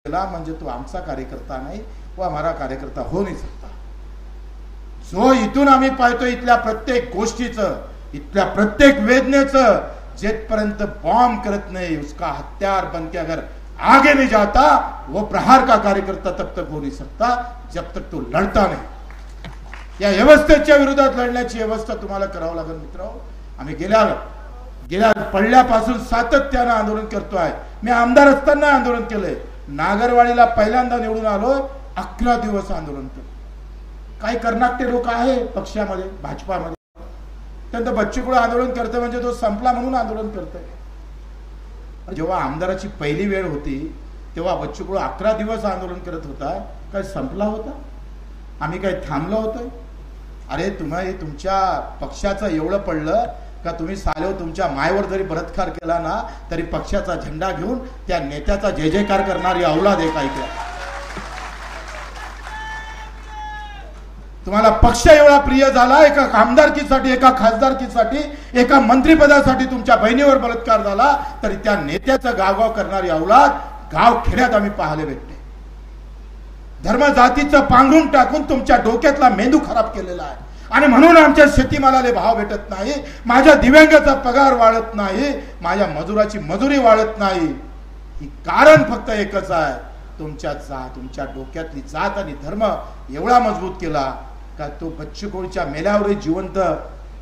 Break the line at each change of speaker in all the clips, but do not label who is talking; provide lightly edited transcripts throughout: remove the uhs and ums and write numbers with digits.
केला म्हणजे तो आमचा कार्यकर्ता नाही, वो हमारा कार्यकर्ता हो नहीं सकता। जो इथून आम्ही पाहतो इथल्या प्रत्येक गोष्टीचं, इथल्या प्रत्येक वेदनेचं, जेपर्यंत बॉम्ब करत नहीं उसका हथियार बन के अगर आगे नहीं जाता वो प्रहार का कार्यकर्ता तब तक हो नहीं सकता जब तक तो लढता नहीं। या व्यवस्थेच्या विरोधात लढण्याची व्यवस्था तुम्हाला करावं लागेल मित्रांनो। आम्ही गेल्या पडल्यापासून सातत्याने आंदोलन करतोय। मी आमदार असताना आंदोलन केलंय, नागरवाडीला पहिल्यांदा निवडून आलो, 11 दिवस आंदोलन केलं। काही कर्नाटके लोक आहे पक्षामध्ये, भाजपामध्ये, त्यांचं बच्चूकडू आंदोलन करते म्हणजे तो संपला म्हणून आंदोलन करते। जेव्हा आमदाराची पहिली वेळ होती तेव्हा बच्चूकडू 11 दिवस आंदोलन करत होता, काय संपला होता? आम्ही काय थांबलो होतो? अरे तुम्ही तुमच्या पक्षाचं एवढं पडलं का तुम्ही सालेव तुमच्या मायवर जरी बलात्कार केला ना तरी पक्षाचा झेंडा घेऊन त्या नेत्याचा जय जयकार करणारी औलाद आहे। काय तुम्हाला पक्ष एवढा प्रिय झाला, एका आमदारकीसाठी, एका खासदारकीसाठी, एका मंत्रिपदासाठी तुमच्या बहिणीवर बलात्कार झाला तरी त्या नेत्याचं गावगाव करणारी औलाद गाव खेड्यात आम्ही पाहायला भेटते। धर्म जातीचं पांघरून टाकून तुमच्या डोक्यातला मेंदू खराब केलेला आहे आणि म्हणून आमच्या शेतीमालाला भाव भेटत नाही, माझ्या दिव्यांगाचा पगार वाढत नाही, माझ्या मजुराची मजुरी वाढत नाही। ही कारण फक्त एकच आहे, तुमच्या डोक्यातली जात आणि धर्म एवढा मजबूत केला का तो बच्चूकडूच्या मेल्यावर जिवंत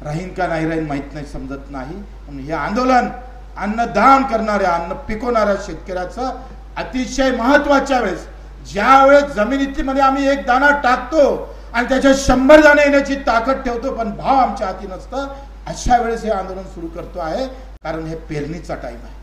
राहीन का नाही राहीन माहित नाही, समजत नाही। म्हणून हे आंदोलन अन्नदान करणाऱ्या, अन्न पिकवणाऱ्या शेतकऱ्याचं अतिशय महत्वाच्या वेळेस, ज्या वेळेस जमिनीमध्ये आम्ही एक दाणा टाकतो आणि त्याच्या 100 दाणे येण्याची ताकद ठेवतो पण भाव आमच्या हाती नसतं, अशा वेळेस हे आंदोलन सुरू करतो आहे। कारण हे पेरणीचा टाइम आहे,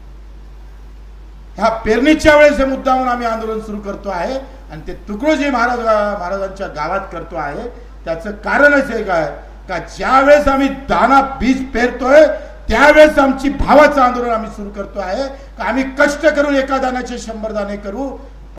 ह्या पेरणीच्या वेळेस हे मुद्दामून आम्ही आंदोलन सुरू करतो आहे आणि ते तुकडोजी महाराजांच्या गावात करतो आहे। त्याचं कारणच एक आहे का ज्या वेळेस आम्ही दाना बीज पेरतोय त्यावेळेस आमची भावाचं आंदोलन आम्ही सुरू करतो आहे का आम्ही कष्ट करून एका दाण्याचे 100 दाणे करू,